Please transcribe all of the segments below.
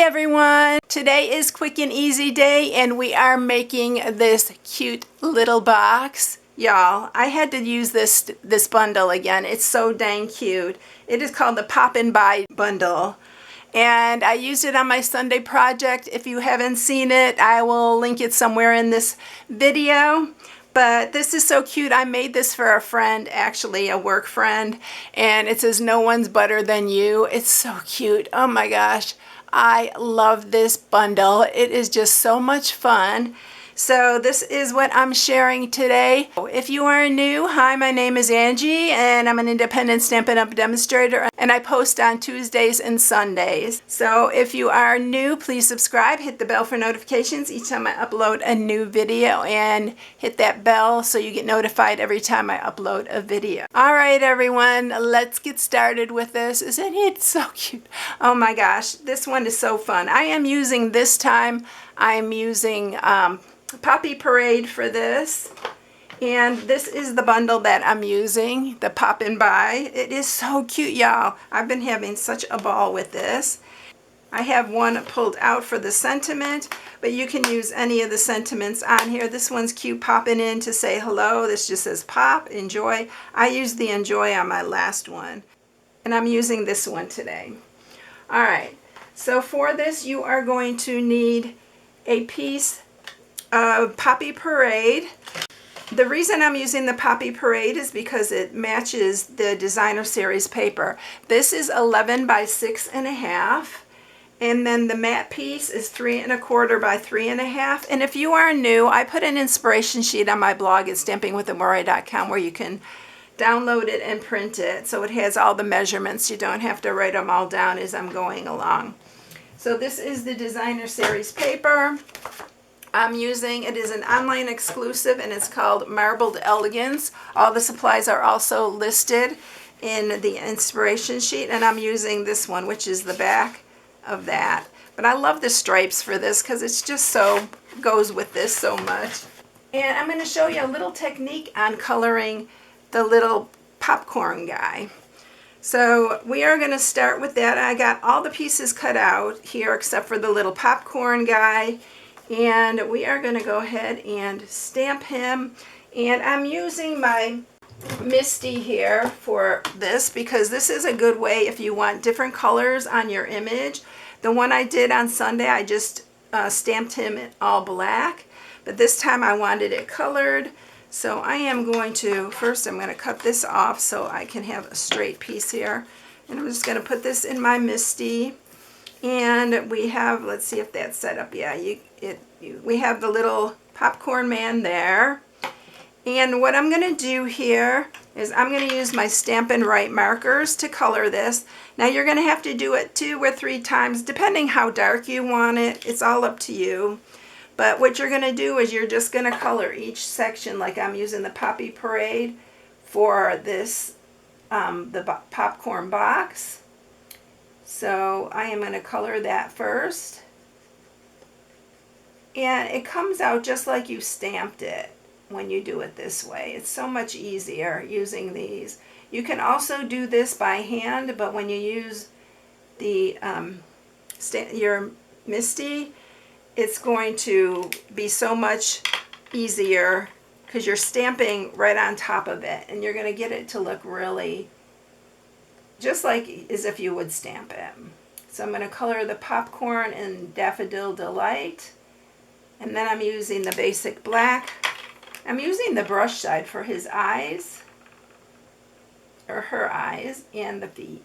Hey everyone! Today is quick and easy day and we are making this cute little box. Y'all, I had to use this bundle again. It's so dang cute. It is called the Pop and Buy bundle. And I used it on my Sunday project. If you haven't seen it, I will link it somewhere in this video. But this is so cute. I made this for a friend, actually a work friend, and it says no one's better than you. It's so cute. Oh my gosh. I love this bundle. It is just so much fun. So this is what I'm sharing today. If you are new, hi, my name is Angie and I'm an independent Stampin' Up! Demonstrator and I post on Tuesdays and Sundays. So if you are new, please subscribe, hit the bell for notifications each time I upload a new video and hit that bell so you get notified every time I upload a video. Alright everyone, let's get started with this. Isn't it so cute? Oh my gosh, this one is so fun. I am using Poppy Parade for this, and this is the bundle that I'm using, the Pop and Buy. It is so cute, y'all. I've been having such a ball with this. I have one pulled out for the sentiment, but you can use any of the sentiments on here. This one's cute, popping in to say hello. This just says pop, enjoy. I used the enjoy on my last one, and I'm using this one today. All right, so for this you are going to need a piece Poppy Parade. The reason I'm using the Poppy Parade is because it matches the designer series paper. This is 11 by 6.5, and then the matte piece is 3 1/4 by 3 1/2. And if you are new, I put an inspiration sheet on my blog at StampingWithAmore.com where you can download it and print it, so it has all the measurements. You don't have to write them all down as I'm going along. So this is the designer series paper I'm using. It is an online exclusive and it's called Marbled Elegance. All the supplies are also listed in the inspiration sheet, and I'm using this one, which is the back of that. But I love the stripes for this because it's just so goes with this so much. And I'm going to show you a little technique on coloring the little popcorn guy. So we are going to start with that. I got all the pieces cut out here except for the little popcorn guy. And we are going to go ahead and stamp him. And I'm using my Misty here for this because this is a good way if you want different colors on your image. The one I did on Sunday, I just stamped him in all black. But this time I wanted it colored. So I am going to, first I'm going to cut this off so I can have a straight piece here. And I'm just going to put this in my Misty. And we have, let's see if that's set up. Yeah, we have the little popcorn man there. And what I'm going to do here is I'm going to use my Stampin' Right markers to color this. Now you're going to have to do it 2 or 3 times depending how dark you want it. It's all up to you. But what you're going to do is you're just going to color each section, like I'm using the Poppy Parade for this, the popcorn box. So I am going to color that first. And it comes out just like you stamped it when you do it this way. It's so much easier using these. You can also do this by hand, but when you use the your Misty, it's going to be so much easier because you're stamping right on top of it, and you're going to get it to look really just like as if you would stamp it. So I'm going to color the popcorn in Daffodil Delight, and then I'm using the basic black. I'm using the brush side for his eyes, or her eyes, and the feet.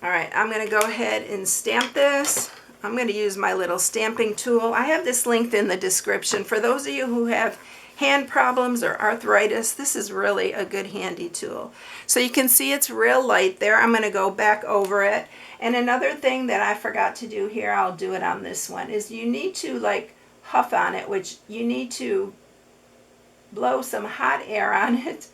Alright, I'm going to go ahead and stamp this. I'm going to use my little stamping tool. I have this linked in the description. For those of you who have hand problems or arthritis, this is really a good handy tool. So you can see it's real light there. I'm going to go back over it. And another thing that I forgot to do here, I'll do it on this one, is you need to like huff on it, which you need to blow some hot air on it.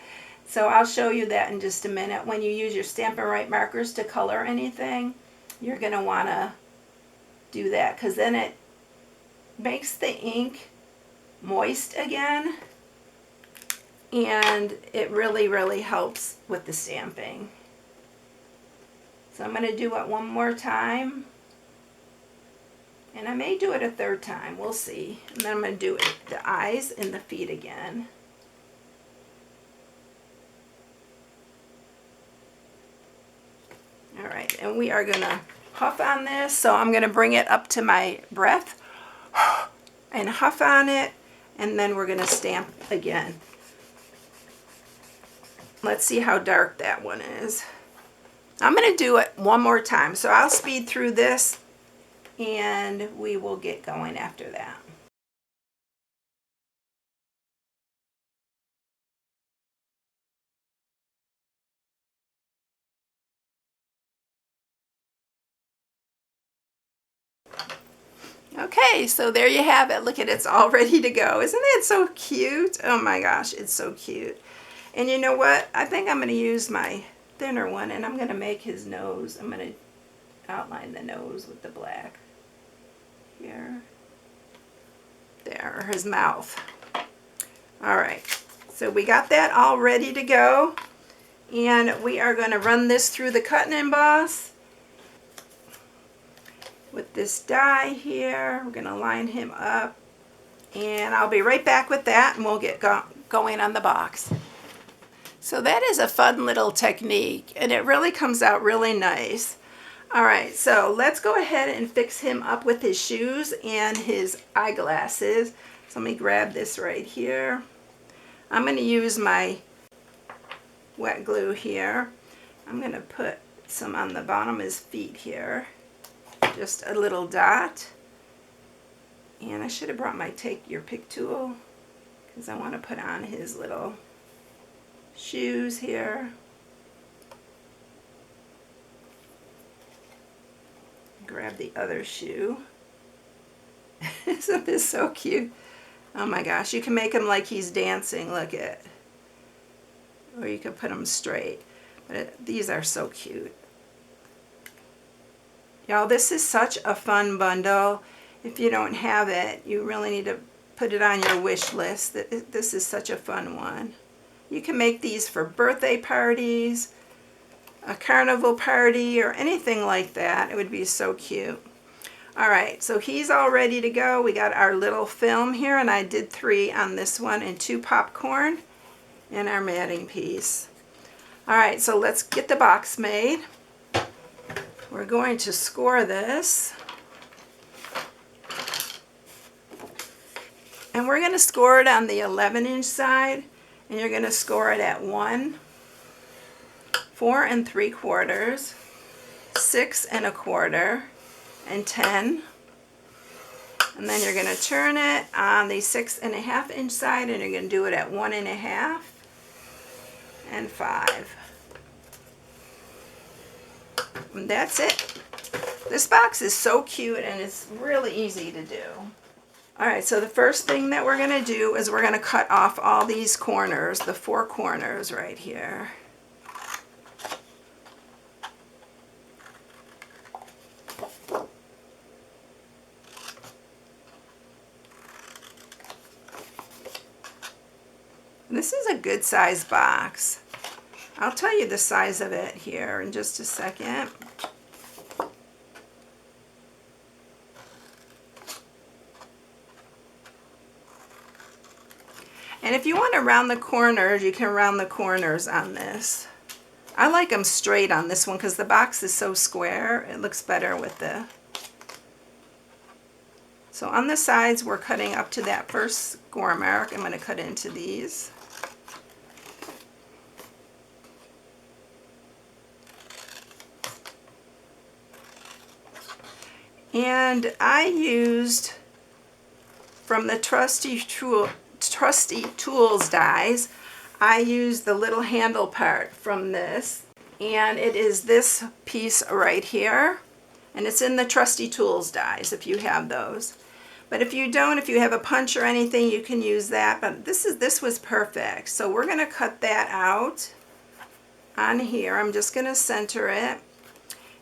So I'll show you that in just a minute. When you use your Stampin' Right markers to color anything, you're going to want to do that because then it makes the ink moist again, and it really helps with the stamping. So I'm going to do it one more time. And I may do it a third time. We'll see. And then I'm going to do it, the eyes and the feet again. All right, and we are going to huff on this. So I'm going to bring it up to my breath and huff on it. And then we're going to stamp again. Let's see how dark that one is. I'm going to do it one more time. So I'll speed through this and we will get going after that. Okay, so there you have it. Look at it, it's all ready to go. Isn't it so cute? Oh my gosh, it's so cute. And you know what? I think I'm going to use my thinner one and I'm going to make his nose. I'm going to outline the nose with the black here. There, his mouth. All right, so we got that all ready to go. And we are going to run this through the cut and emboss. With this die here, we're going to line him up. And I'll be right back with that and we'll get going on the box. So that is a fun little technique and it really comes out really nice. All right, so let's go ahead and fix him up with his shoes and his eyeglasses. So let me grab this right here. I'm going to use my wet glue here. I'm going to put some on the bottom of his feet here. Just a little dot. And I should have brought my take your pick tool because I want to put on his little shoes here. Grab the other shoe. Isn't this so cute? Oh my gosh, you can make him like he's dancing, look at. Or you could put him straight. But these are so cute. Y'all, this is such a fun bundle. If you don't have it, you really need to put it on your wish list. This is such a fun one. You can make these for birthday parties, a carnival party, or anything like that. It would be so cute. All right, so he's all ready to go. We got our little film here, and I did 3 on this one and 2 popcorn and our matting piece. All right, so let's get the box made. We're going to score this. And we're going to score it on the 11-inch side, and you're going to score it at 1, 4 3/4, 6 1/4, and 10. And then you're going to turn it on the 6 1/2-inch side, and you're going to do it at 1 1/2 and 5. And that's it. This box is so cute and it's really easy to do. Alright, so the first thing that we're going to do is we're going to cut off all these corners, the 4 corners right here. This is a good size box. I'll tell you the size of it here in just a second. And if you want to round the corners, you can round the corners on this. I like them straight on this one because the box is so square. It looks better with the... So on the sides, we're cutting up to that first score mark. I'm going to cut into these. And I used from the Trusty Tools dies, I used the little handle part from this, and it is this piece right here, and it's in the Trusty Tools dies if you have those. But if you don't, if you have a punch or anything, you can use that. But this was perfect. So we're going to cut that out on here. I'm just going to center it.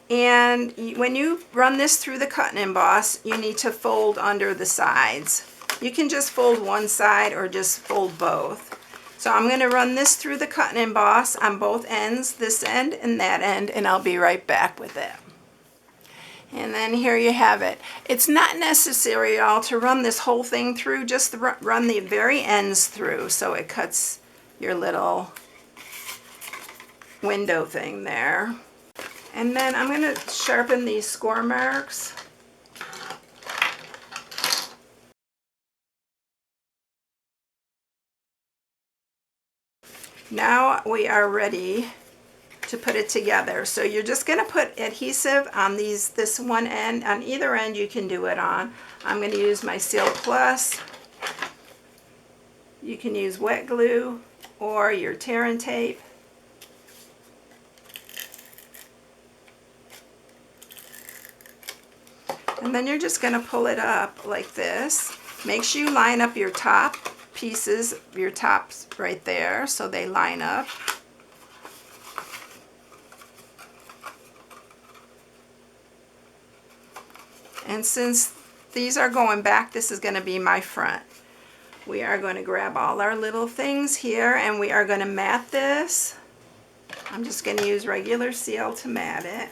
And when you run this through the cut and emboss, you need to fold under the sides. You can just fold one side or just fold both. So I'm going to run this through the cut and emboss on both ends, this end and that end, and I'll be right back with it. And then here you have it. It's not necessary, y'all, to run this whole thing through, just run the very ends through so it cuts your little window thing there. And then I'm going to sharpen these score marks. Now we are ready to put it together. So you're just going to put adhesive on this one end. On either end you can do it on. I'm going to use my Seal Plus. You can use wet glue or your tear and tape. And then you're just going to pull it up like this. Make sure you line up your top pieces, your tops right there, so they line up. And since these are going back, this is going to be my front. We are going to grab all our little things here and we are going to mat this. I'm just going to use regular seal to mat it.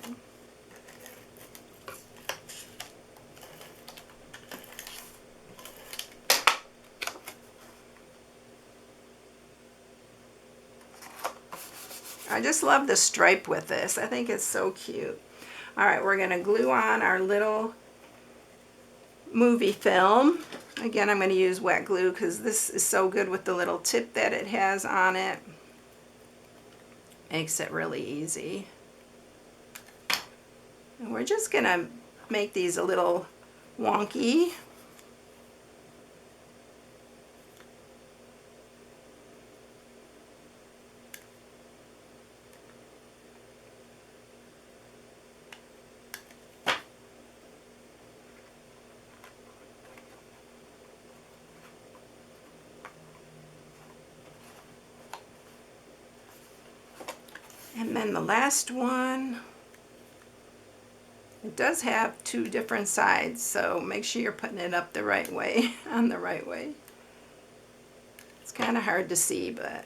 I just love the stripe with this. I think it's so cute. All right, we're going to glue on our little movie film. Again, I'm going to use wet glue because this is so good with the little tip that it has on it. Makes it really easy. And we're just going to make these a little wonky. And then the last one, it does have two different sides, so make sure you're putting it up the right way, on the right way. It's kind of hard to see, but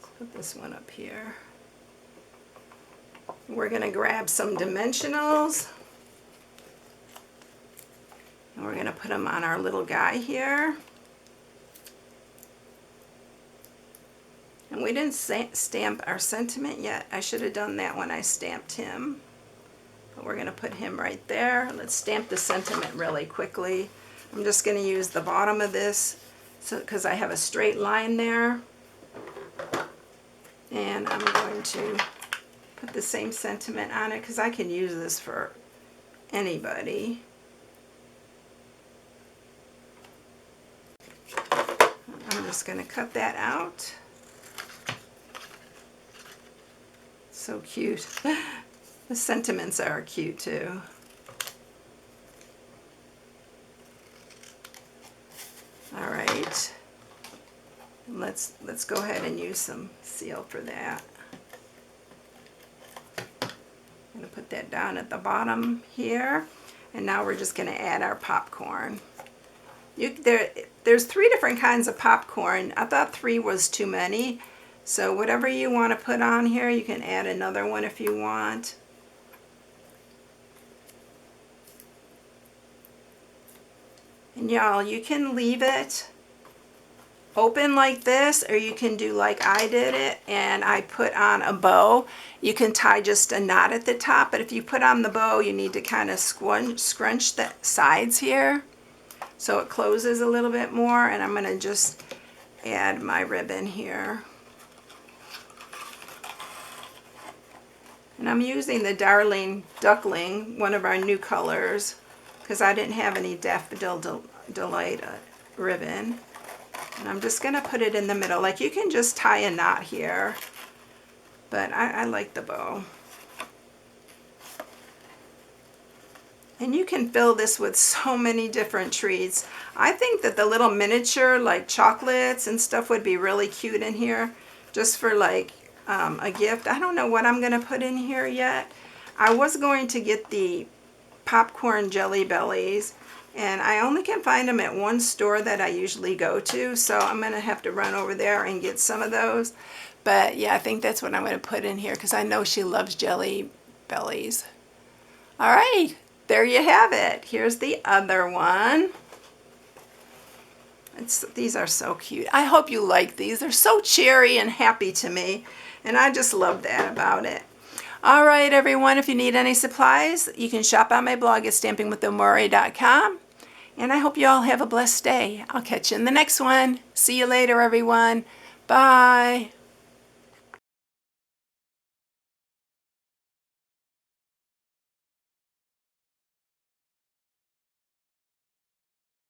let's put this one up here. We're going to grab some dimensionals, and we're going to put them on our little guy here. And we didn't stamp our sentiment yet. I should have done that when I stamped him. But we're going to put him right there. Let's stamp the sentiment really quickly. I'm just going to use the bottom of this because I have a straight line there. And I'm going to put the same sentiment on it because I can use this for anybody. I'm just going to cut that out. So cute. The sentiments are cute too. All right. Let's go ahead and use some seal for that. I'm going to put that down at the bottom here. And now we're just going to add our popcorn. There's 3 different kinds of popcorn. I thought 3 was too many. So whatever you want to put on here, you can add another one if you want. And y'all, you can leave it open like this, or you can do like I did it and I put on a bow. You can tie just a knot at the top, but if you put on the bow, you need to kind of scrunch the sides here so it closes a little bit more. And I'm going to just add my ribbon here. And I'm using the Darling Duckling, one of our new colors, because I didn't have any Daffodil Delight ribbon. And I'm just going to put it in the middle. Like, you can just tie a knot here, but I like the bow. And you can fill this with so many different treats. I think that the little miniature, like chocolates and stuff, would be really cute in here, just for like a gift. I don't know what I'm going to put in here yet. I was going to get the popcorn jelly bellies And I only can find them at one store that I usually go to, so I'm going to have to run over there and get some of those. But yeah, I think that's what I'm going to put in here because I know she loves Jelly Bellies. All right, there you have it. Here's the other one. These are so cute. I hope you like these. They're so cheery and happy to me, and I just love that about it. All right, everyone, if you need any supplies, you can shop on my blog at stampingwithamore.com. And I hope you all have a blessed day. I'll catch you in the next one. See you later, everyone. Bye.